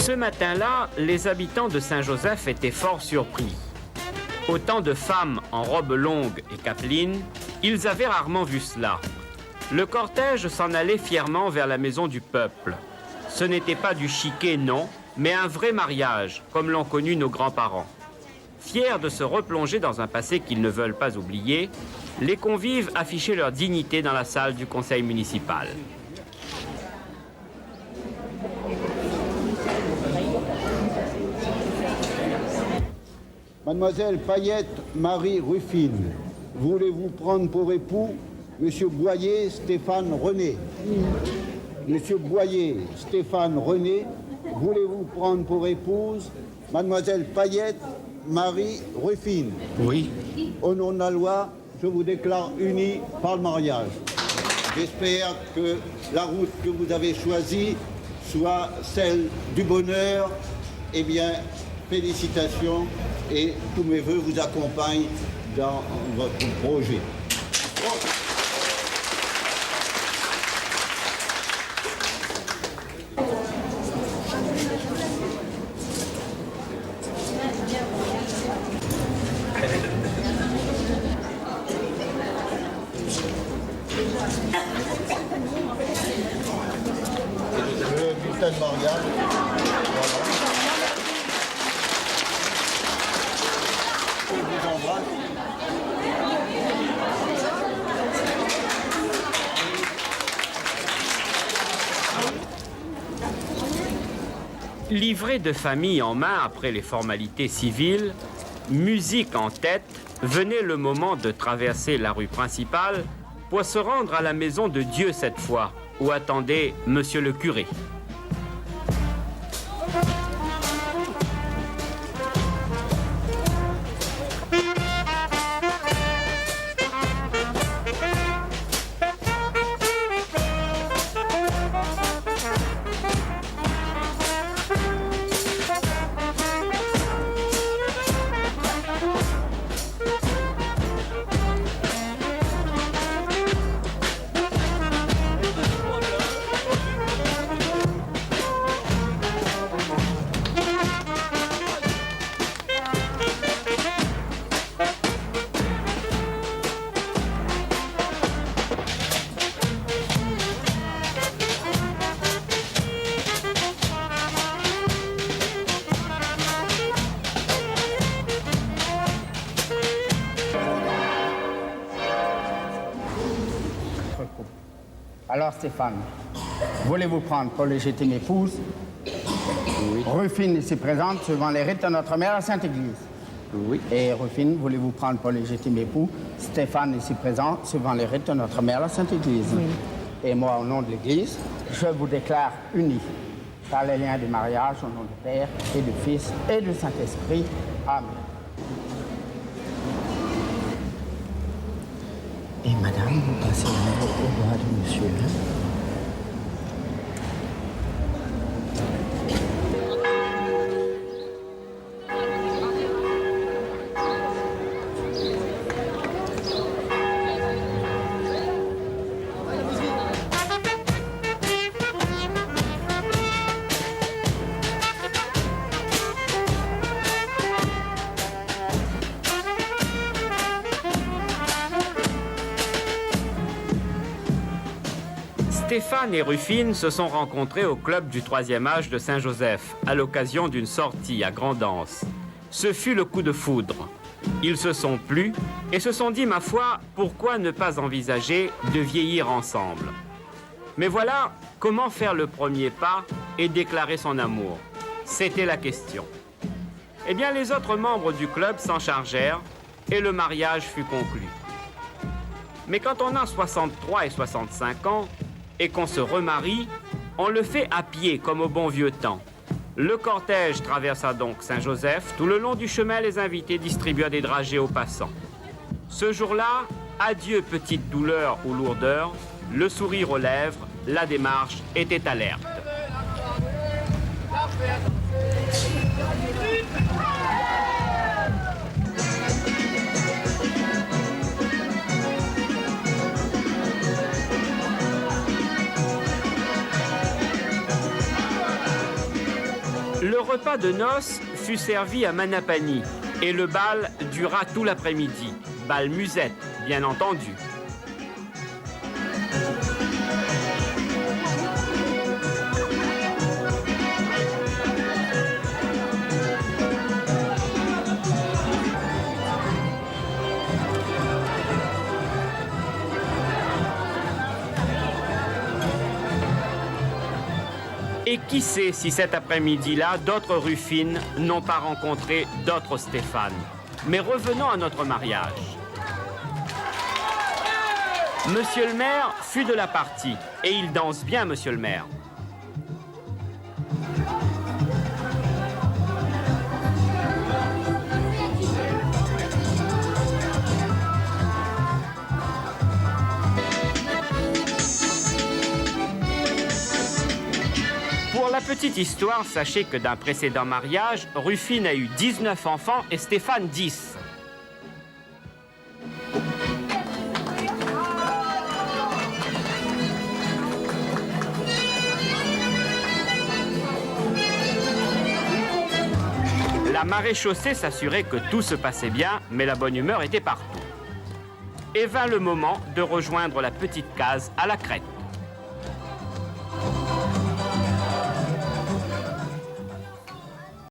Ce matin-là, les habitants de Saint-Joseph étaient fort surpris. Autant de femmes en robe longue et capeline, ils avaient rarement vu cela. Le cortège s'en allait fièrement vers la maison du peuple. Ce n'était pas du chiquet, non, mais un vrai mariage, comme l'ont connu nos grands-parents. Fiers de se replonger dans un passé qu'ils ne veulent pas oublier, les convives affichaient leur dignité dans la salle du conseil municipal. Mademoiselle Payette Marie Ruffine, voulez-vous prendre pour époux Monsieur Boyer Stéphane René? Monsieur Boyer Stéphane René, voulez-vous prendre pour épouse Mademoiselle Payette Marie Ruffine? Oui. Au nom de la loi, je vous déclare unis par le mariage. J'espère que la route que vous avez choisie soit celle du bonheur. Eh bien, félicitations et tous mes voeux vous accompagnent dans votre projet. Le bulletin de mariage. Voilà. Je vous embrasse. Livrés de famille en main après les formalités civiles, musique en tête, venait le moment de traverser la rue principale pour se rendre à la maison de Dieu cette fois, où attendait monsieur le curé. Alors Stéphane, voulez-vous prendre pour légitime épouse Oui. Ruffine ici présente suivant les rites de notre mère à Sainte-Église. Oui. Et Ruffine, voulez-vous prendre pour légitime époux Stéphane ici présent suivant les rites de notre mère à Sainte-Église. Oui. Et moi, au nom de l'Église, je vous déclare unis par les liens du mariage au nom du Père et du Fils et du Saint-Esprit. Amen. Et madame, vous passez la main au doigt de monsieur. Stéphane et Ruffine se sont rencontrés au club du 3e âge de Saint-Joseph, à l'occasion d'une sortie à Grand'Anse. Ce fut le coup de foudre. Ils se sont plu et se sont dit, ma foi, pourquoi ne pas envisager de vieillir ensemble? Mais voilà, comment faire le premier pas et déclarer son amour? C'était la question. Eh bien, les autres membres du club s'en chargèrent et le mariage fut conclu. Mais quand on a 63 et 65 ans, et qu'on se remarie, on le fait à pied comme au bon vieux temps. Le cortège traversa donc Saint-Joseph. Tout le long du chemin, les invités distribuaient des dragées aux passants. Ce jour-là, adieu petite douleur ou lourdeur, le sourire aux lèvres, la démarche était alerte. Le repas de noces fut servi à Manapani et le bal dura tout l'après-midi. Bal musette, bien entendu. Et qui sait si cet après-midi-là, d'autres Ruffines n'ont pas rencontré d'autres Stéphane. Mais revenons à notre mariage. Monsieur le maire fut de la partie, et il danse bien, monsieur le maire. Pour la petite histoire, sachez que d'un précédent mariage, Ruffine a eu 19 enfants et Stéphane 10. La maréchaussée s'assurait que tout se passait bien, mais la bonne humeur était partout. Et vint le moment de rejoindre la petite case à la crête.